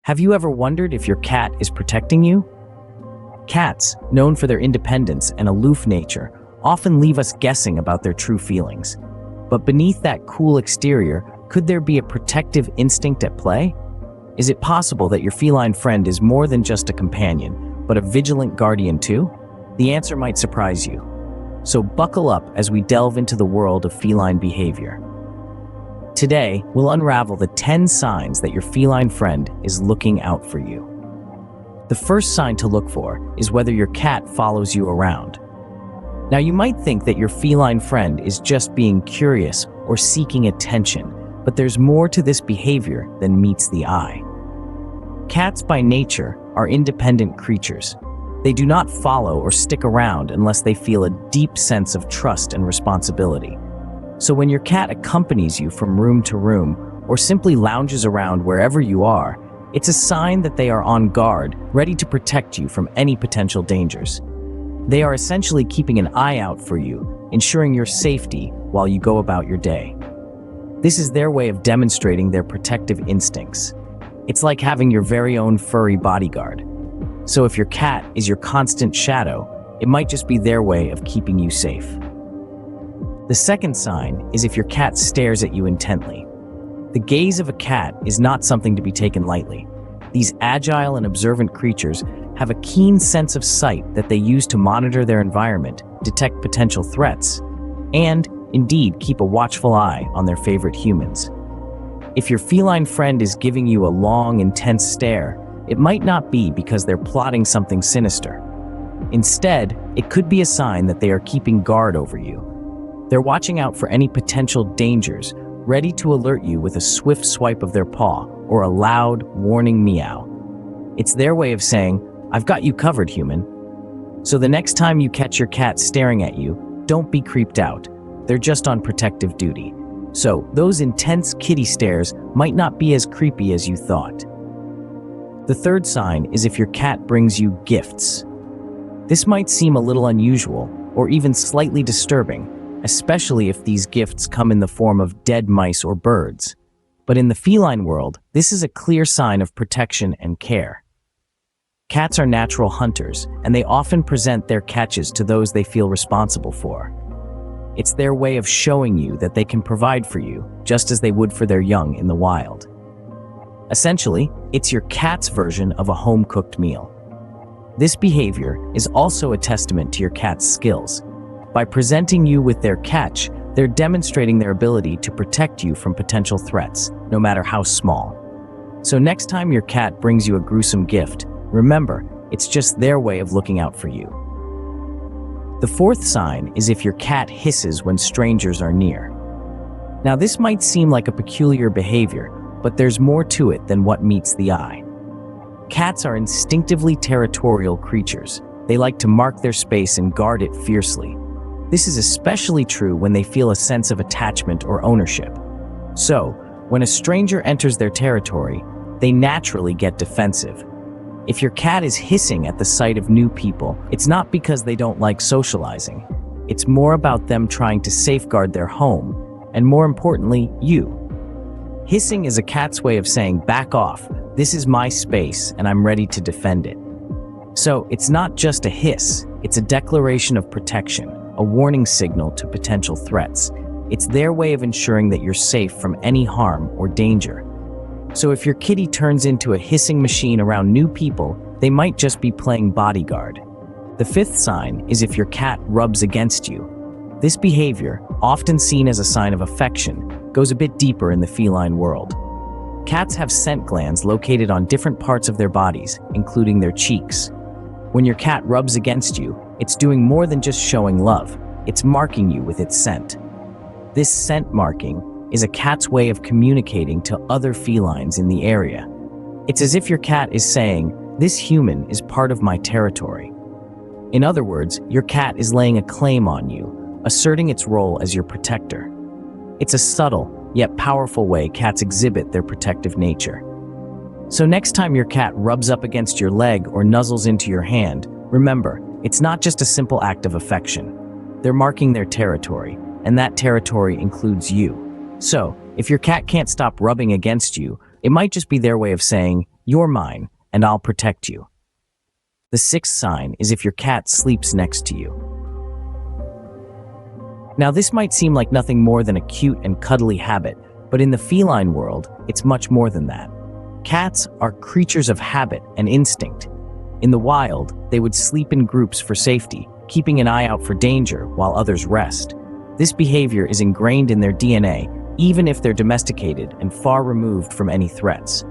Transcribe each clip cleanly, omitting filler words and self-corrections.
Have you ever wondered if your cat is protecting you? Cats, known for their independence and aloof nature, often leave us guessing about their true feelings. But beneath that cool exterior, could there be a protective instinct at play? Is it possible that your feline friend is more than just a companion, but a vigilant guardian too? The answer might surprise you. So buckle up as we delve into the world of feline behavior. Today, we'll unravel the 10 signs that your feline friend is looking out for you. The first sign to look for is whether your cat follows you around. Now, you might think that your feline friend is just being curious or seeking attention, but there's more to this behavior than meets the eye. Cats by nature are independent creatures. They do not follow or stick around unless they feel a deep sense of trust and responsibility. So when your cat accompanies you from room to room or simply lounges around wherever you are, it's a sign that they are on guard, ready to protect you from any potential dangers. They are essentially keeping an eye out for you, ensuring your safety while you go about your day. This is their way of demonstrating their protective instincts. It's like having your very own furry bodyguard. So if your cat is your constant shadow, it might just be their way of keeping you safe. The second sign is if your cat stares at you intently. The gaze of a cat is not something to be taken lightly. These agile and observant creatures have a keen sense of sight that they use to monitor their environment, detect potential threats, and, indeed, keep a watchful eye on their favorite humans. If your feline friend is giving you a long, intense stare, it might not be because they're plotting something sinister. Instead, it could be a sign that they are keeping guard over you. They're watching out for any potential dangers, ready to alert you with a swift swipe of their paw or a loud, warning meow. It's their way of saying, "I've got you covered, human." So the next time you catch your cat staring at you, don't be creeped out. They're just on protective duty. So those intense kitty stares might not be as creepy as you thought. The third sign is if your cat brings you gifts. This might seem a little unusual or even slightly disturbing, especially if these gifts come in the form of dead mice or birds. But in the feline world, this is a clear sign of protection and care. Cats are natural hunters, and they often present their catches to those they feel responsible for. It's their way of showing you that they can provide for you, just as they would for their young in the wild. Essentially, it's your cat's version of a home-cooked meal. This behavior is also a testament to your cat's skills. By presenting you with their catch, they're demonstrating their ability to protect you from potential threats, no matter how small. So next time your cat brings you a gruesome gift, remember, it's just their way of looking out for you. The fourth sign is if your cat hisses when strangers are near. Now, this might seem like a peculiar behavior, but there's more to it than what meets the eye. Cats are instinctively territorial creatures. They like to mark their space and guard it fiercely. This is especially true when they feel a sense of attachment or ownership. So, when a stranger enters their territory, they naturally get defensive. If your cat is hissing at the sight of new people, it's not because they don't like socializing. It's more about them trying to safeguard their home, and more importantly, you. Hissing is a cat's way of saying, "Back off, this is my space and I'm ready to defend it." So, it's not just a hiss, it's a declaration of protection, a warning signal to potential threats. It's their way of ensuring that you're safe from any harm or danger. So if your kitty turns into a hissing machine around new people, they might just be playing bodyguard. The fifth sign is if your cat rubs against you. This behavior, often seen as a sign of affection, goes a bit deeper in the feline world. Cats have scent glands located on different parts of their bodies, including their cheeks. When your cat rubs against you, it's doing more than just showing love. It's marking you with its scent. This scent marking is a cat's way of communicating to other felines in the area. It's as if your cat is saying, "This human is part of my territory." In other words, your cat is laying a claim on you, asserting its role as your protector. It's a subtle, yet powerful way cats exhibit their protective nature. So next time your cat rubs up against your leg or nuzzles into your hand, remember, it's not just a simple act of affection. They're marking their territory, and that territory includes you. So, if your cat can't stop rubbing against you, it might just be their way of saying, You're mine, and I'll protect you. The sixth sign is if your cat sleeps next to you. Now, this might seem like nothing more than a cute and cuddly habit, but in the feline world, it's much more than that. Cats are creatures of habit and instinct. In the wild, they would sleep in groups for safety, keeping an eye out for danger while others rest. This behavior is ingrained in their DNA, even if they're domesticated and far removed from any threats.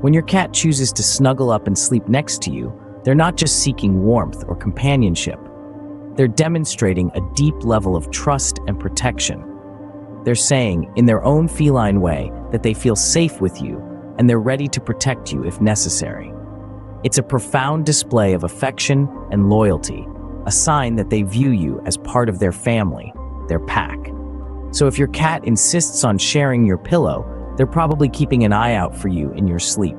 When your cat chooses to snuggle up and sleep next to you, they're not just seeking warmth or companionship. They're demonstrating a deep level of trust and protection. They're saying, in their own feline way, that they feel safe with you, and they're ready to protect you if necessary. It's a profound display of affection and loyalty, a sign that they view you as part of their family, their pack. So if your cat insists on sharing your pillow, they're probably keeping an eye out for you in your sleep.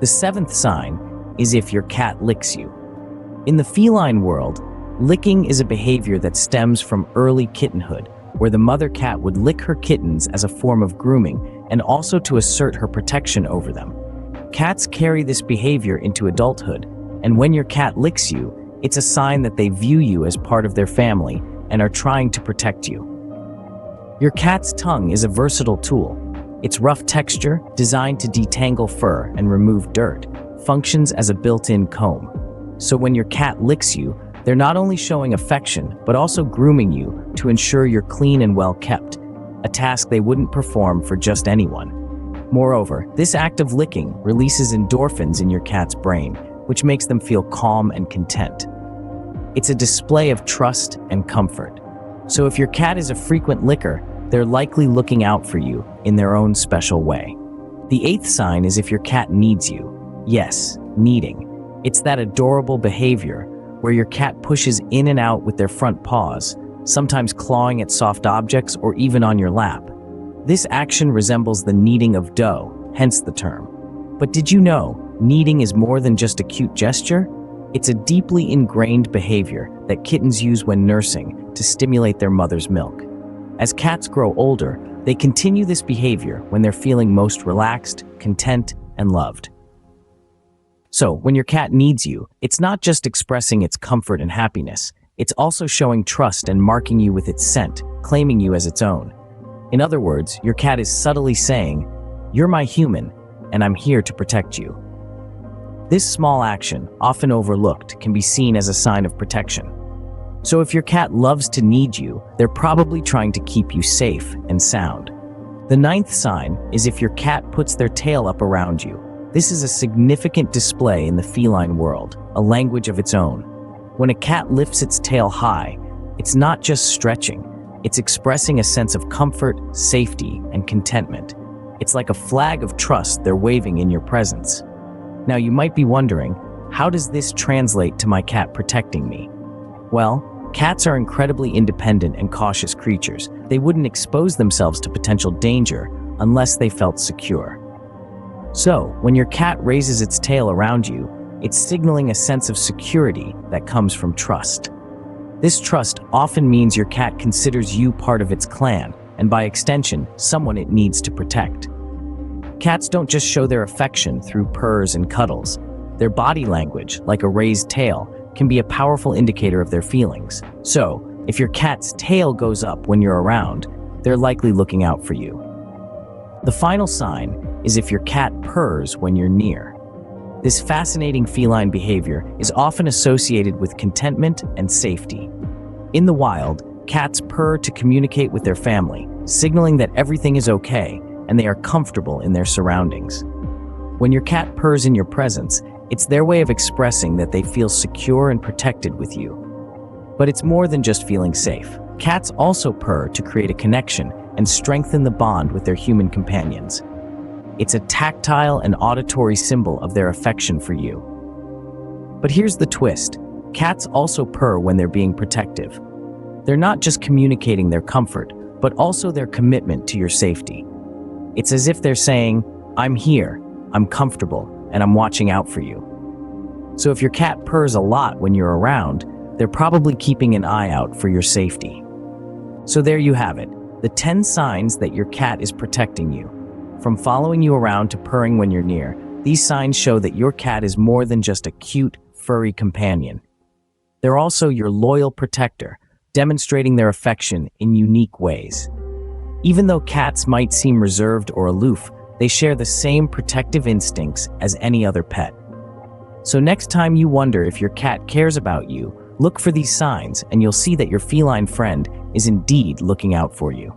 The seventh sign is if your cat licks you. In the feline world, licking is a behavior that stems from early kittenhood, where the mother cat would lick her kittens as a form of grooming and also to assert her protection over them. Cats carry this behavior into adulthood, and when your cat licks you, it's a sign that they view you as part of their family and are trying to protect you. Your cat's tongue is a versatile tool. Its rough texture, designed to detangle fur and remove dirt, functions as a built-in comb. So when your cat licks you, they're not only showing affection, but also grooming you to ensure you're clean and well kept, a task they wouldn't perform for just anyone. Moreover, this act of licking releases endorphins in your cat's brain, which makes them feel calm and content. It's a display of trust and comfort. So if your cat is a frequent licker, they're likely looking out for you in their own special way. The eighth sign is if your cat needs you. Yes, kneading. It's that adorable behavior where your cat pushes in and out with their front paws, sometimes clawing at soft objects or even on your lap. This action resembles the kneading of dough, hence the term. But did you know, kneading is more than just a cute gesture? It's a deeply ingrained behavior that kittens use when nursing to stimulate their mother's milk. As cats grow older, they continue this behavior when they're feeling most relaxed, content, and loved. So, when your cat needs you, it's not just expressing its comfort and happiness, it's also showing trust and marking you with its scent, claiming you as its own. In other words, your cat is subtly saying, "You're my human, and I'm here to protect you." This small action, often overlooked, can be seen as a sign of protection. So if your cat loves to need you, they're probably trying to keep you safe and sound. The ninth sign is if your cat puts their tail up around you. This is a significant display in the feline world, a language of its own. When a cat lifts its tail high, it's not just stretching, it's expressing a sense of comfort, safety, and contentment. It's like a flag of trust they're waving in your presence. Now you might be wondering, how does this translate to my cat protecting me? Well, cats are incredibly independent and cautious creatures. They wouldn't expose themselves to potential danger unless they felt secure. So, when your cat raises its tail around you, it's signaling a sense of security that comes from trust. This trust often means your cat considers you part of its clan, and by extension, someone it needs to protect. Cats don't just show their affection through purrs and cuddles. Their body language, like a raised tail, can be a powerful indicator of their feelings. So, if your cat's tail goes up when you're around, they're likely looking out for you. The final sign is if your cat purrs when you're near. This fascinating feline behavior is often associated with contentment and safety. In the wild, cats purr to communicate with their family, signaling that everything is okay and they are comfortable in their surroundings. When your cat purrs in your presence, it's their way of expressing that they feel secure and protected with you. But it's more than just feeling safe. Cats also purr to create a connection and strengthen the bond with their human companions. It's a tactile and auditory symbol of their affection for you. But here's the twist. Cats also purr when they're being protective. They're not just communicating their comfort, but also their commitment to your safety. It's as if they're saying, "I'm here, I'm comfortable, and I'm watching out for you." So if your cat purrs a lot when you're around, they're probably keeping an eye out for your safety. So there you have it, the 10 signs that your cat is protecting you. From following you around to purring when you're near, These signs show that your cat is more than just a cute, furry companion. They're also your loyal protector, demonstrating their affection in unique ways. Even though cats might seem reserved or aloof, they share the same protective instincts as any other pet. So next time you wonder if your cat cares about you, look for these signs and you'll see that your feline friend is indeed looking out for you.